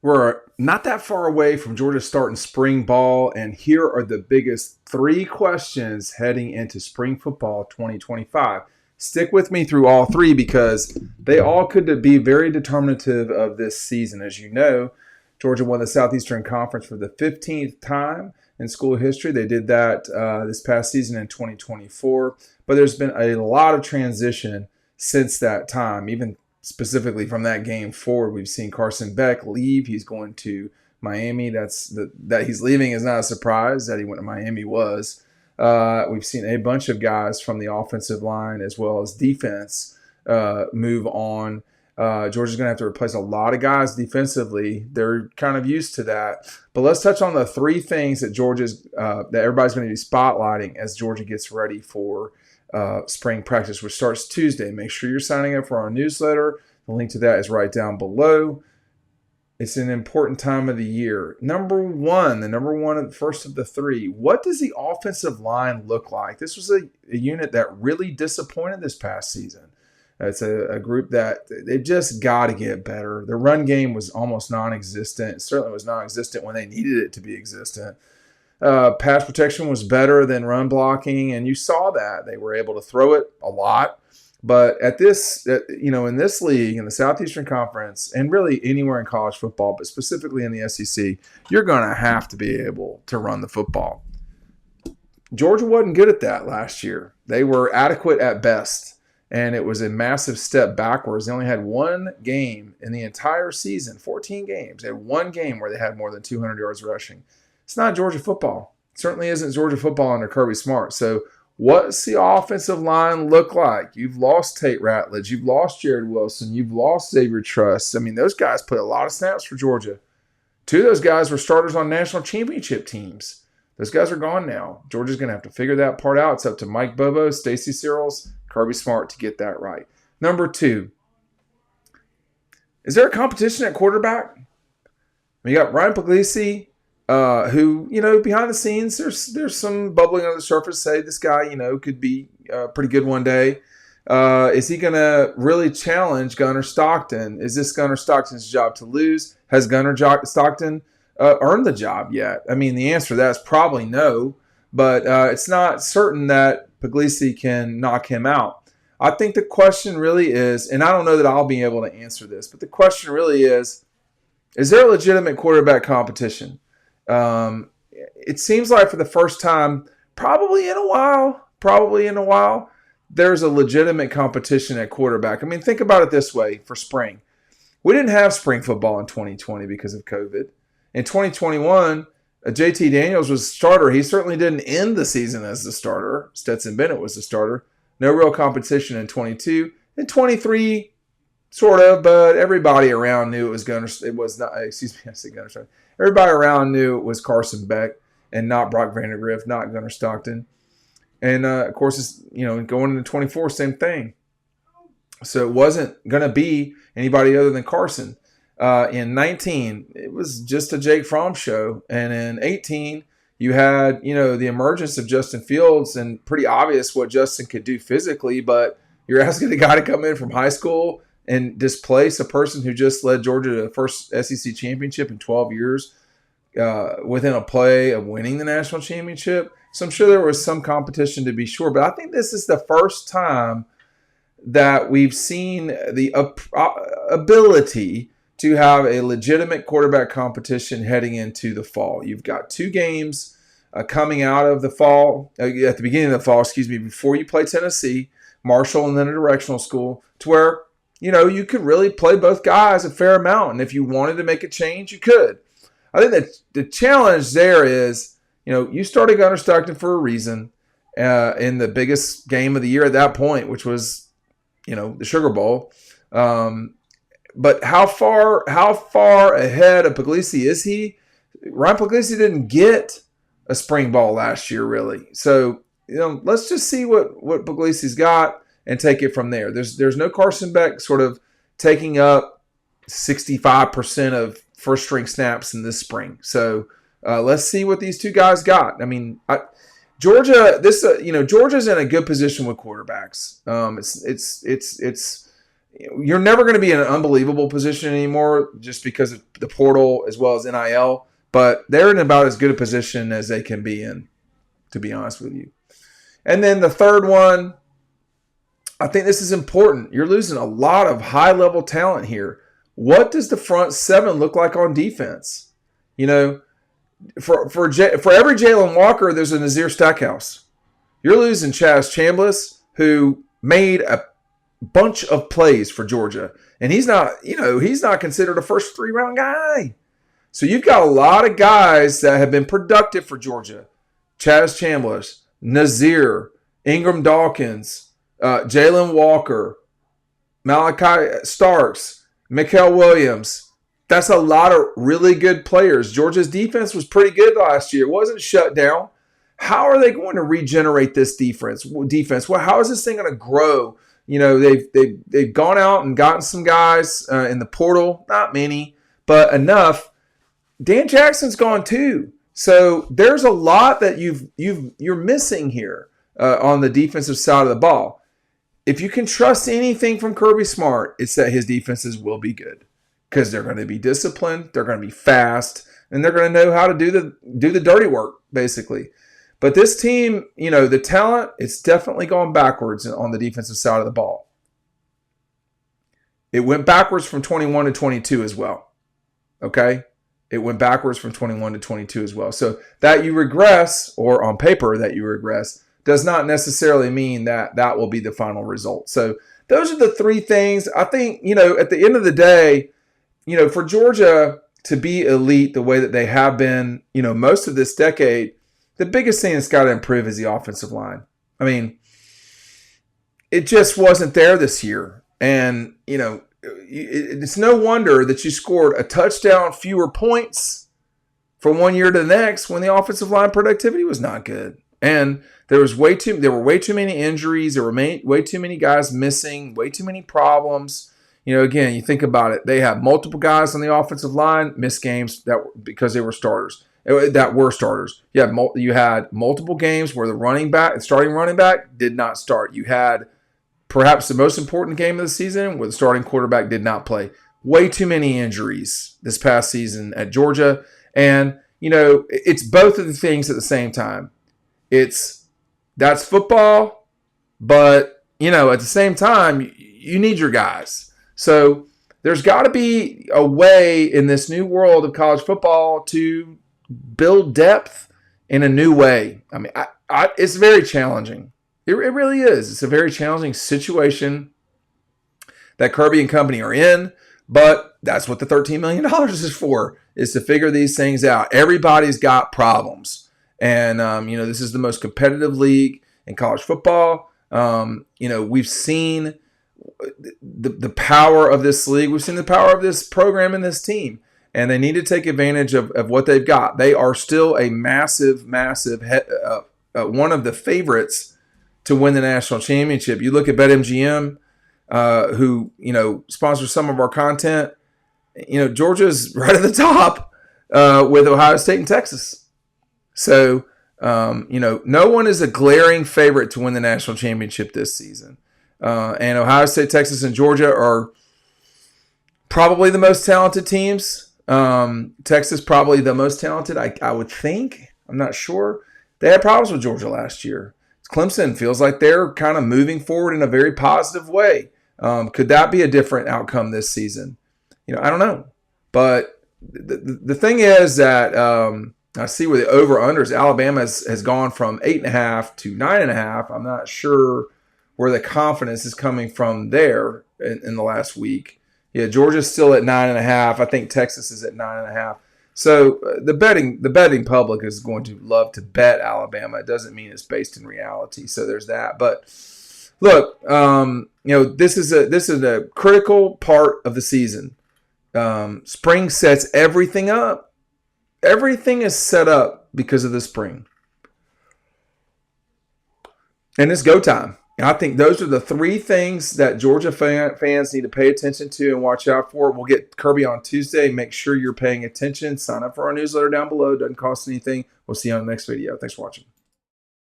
We're not that far away from Georgia starting spring ball, and here are the biggest three questions heading into spring football 2025. Stick with me through all three because they all could be very determinative of this season. As you know, Georgia won the Southeastern Conference for the 15th time in school history. They did that this past season in 2024, but there's been a lot of transition since that time, even specifically from that game forward. We've seen Carson Beck leave. He's going to Miami. That he's leaving is not a surprise. That he went to Miami was. We've seen a bunch of guys from the offensive line as well as defense move on. Georgia's going to have to replace a lot of guys defensively. They're kind of used to that. But let's touch on the three things that that everybody's going to be spotlighting as Georgia gets ready for spring practice, which starts Tuesday. Make sure you're signing up for our newsletter. The link to that is right down below. It's an important time of the year. Number one, the first of the three. What does the offensive line look like? This was a unit that really disappointed this past season. It's a group that they just got to get better. The run game was almost non-existent. It certainly was non-existent when they needed it to be existent. Pass protection was better than run blocking, and you saw that. They were able to throw it a lot. But in this league, in the Southeastern Conference, and really anywhere in college football, but specifically in the SEC, you're going to have to be able to run the football. Georgia wasn't good at that last year. They were adequate at best, and it was a massive step backwards. They only had one game in the entire season, 14 games. They had one game where they had more than 200 yards rushing. It's not Georgia football. It certainly isn't Georgia football under Kirby Smart. So what's the offensive line look like? You've lost Tate Ratledge. You've lost Jared Wilson. You've lost Xavier Truss. I mean, those guys played a lot of snaps for Georgia. Two of those guys were starters on national championship teams. Those guys are gone now. Georgia's going to have to figure that part out. It's up to Mike Bobo, Stacey Searles, Kirby Smart to get that right. Number two, is there a competition at quarterback? You got Ryan Puglisi, who, behind the scenes, there's some bubbling on the surface. Say this guy, could be pretty good one day. Is he going to really challenge Gunnar Stockton? Is this Gunnar Stockton's job to lose? Has Gunnar Stockton earned the job yet? I mean, the answer to that is probably no, but it's not certain that Puglisi can knock him out. I think the question really is, and I don't know that I'll be able to answer this, but the question really is there a legitimate quarterback competition? It seems like for the first time, probably in a while, there's a legitimate competition at quarterback. I mean, think about it this way for spring. We didn't have spring football in 2020 because of COVID. In 2021, JT Daniels was starter. He certainly didn't end the season as the starter. Stetson Bennett was the starter. No real competition in 22. In 23, sort of, but everybody around knew it was Gunnar. It was not. Excuse me, I said Gunnar Stockton. Everybody around knew it was Carson Beck and not Brock Vandagriff, not Gunnar Stockton. And of course, it's going into 24, same thing. So it wasn't going to be anybody other than Carson. In 19, it was just a Jake Fromm show, and in 18, you had the emergence of Justin Fields, and pretty obvious what Justin could do physically. But you're asking the guy to come in from high school and displace a person who just led Georgia to the first SEC championship in 12 years within a play of winning the national championship. So I'm sure there was some competition to be sure, but I think this is the first time that we've seen the ability to have a legitimate quarterback competition heading into the fall. You've got two games coming out of the fall, at the beginning of the fall, before you play Tennessee, Marshall, and then a directional school, to where you could really play both guys a fair amount. And if you wanted to make a change, you could. I think that the challenge there is, you started Gunnar Stockton for a reason in the biggest game of the year at that point, which was, the Sugar Bowl. But how far ahead of Puglisi is he? Ryan Puglisi didn't get a spring ball last year, really. So, let's just see what Puglisi's got and take it from there. There's no Carson Beck sort of taking up 65% of first string snaps in this spring. So let's see what these two guys got. I mean, Georgia's in a good position with quarterbacks. It's You're never going to be in an unbelievable position anymore just because of the portal as well as NIL, but they're in about as good a position as they can be in, to be honest with you. And then the third one, I think this is important. You're losing a lot of high-level talent here. What does the front seven look like on defense? You know, for every Jalen Walker, there's a Nazir Stackhouse. You're losing Chaz Chambliss, who made a bunch of plays for Georgia, and he's not considered a first 3-round guy. So you've got a lot of guys that have been productive for Georgia: Chaz Chambliss, Nazir, Ingram Dawkins, Jalen Walker, Malachi Starks, Mikael Williams. That's a lot of really good players. Georgia's defense was pretty good last year. It wasn't shut down. How are they going to regenerate this defense? Well, how is this thing going to grow? You know, they've gone out and gotten some guys in the portal. Not many, but enough. Dan Jackson's gone too. So there's a lot that you're missing here on the defensive side of the ball. If you can trust anything from Kirby Smart, it's that his defenses will be good because they're going to be disciplined, they're going to be fast, and they're going to know how to do the dirty work, basically. But this team, you know, the talent, it's definitely gone backwards on the defensive side of the ball. It went backwards from 21 to 22 as well. Okay? It went backwards from 21 to 22 as well. So that you regress, or on paper that you regress, does not necessarily mean that that will be the final result. So those are the three things. I think, you know, at the end of the day, you know, for Georgia to be elite the way that they have been, you know, most of this decade, the biggest thing that's got to improve is the offensive line. I mean, it just wasn't there this year. And, you know, it's no wonder that you scored a touchdown fewer points from one year to the next when the offensive line productivity was not good. And there were way too many injuries. There were way too many guys missing, way too many problems. You know, again, you think about it. They have multiple guys on the offensive line miss games because they were starters. You had multiple games where the starting running back did not start. You had perhaps the most important game of the season where the starting quarterback did not play. Way too many injuries this past season at Georgia. And, you know, it's both of the things at the same time. That's football, but, you know, at the same time, you need your guys. So there's got to be a way in this new world of college football to build depth in a new way. I mean, it's very challenging. It really is. It's a very challenging situation that Kirby and company are in, but that's what the $13 million is for, is to figure these things out. Everybody's got problems. And, you know, this is the most competitive league in college football. You know, we've seen the power of this league. We've seen the power of this program and this team. And they need to take advantage of what they've got. They are still a massive one of the favorites to win the national championship. You look at BetMGM, who, you know, sponsors some of our content. You know, Georgia's right at the top with Ohio State and Texas. So, you know, no one is a glaring favorite to win the national championship this season. And Ohio State, Texas, and Georgia are probably the most talented teams. Texas probably the most talented, I would think. I'm not sure. They had problems with Georgia last year. Clemson feels like they're kind of moving forward in a very positive way. Could that be a different outcome this season? You know, I don't know. But the thing is that I see where the over-unders, Alabama has gone from 8.5 to 9.5. I'm not sure where the confidence is coming from there in the last week. Yeah, Georgia's still at 9.5. I think Texas is at 9.5. So the betting public is going to love to bet Alabama. It doesn't mean it's based in reality. So there's that. But look, you know, this is a critical part of the season. Spring sets everything up. Everything is set up because of the spring, and it's go time. And I think those are the three things that Georgia fans need to pay attention to and watch out for. We'll get Kirby on Tuesday. Make sure you're paying attention. Sign up for our newsletter down below. Doesn't cost anything. We'll see you on the next video. Thanks for watching.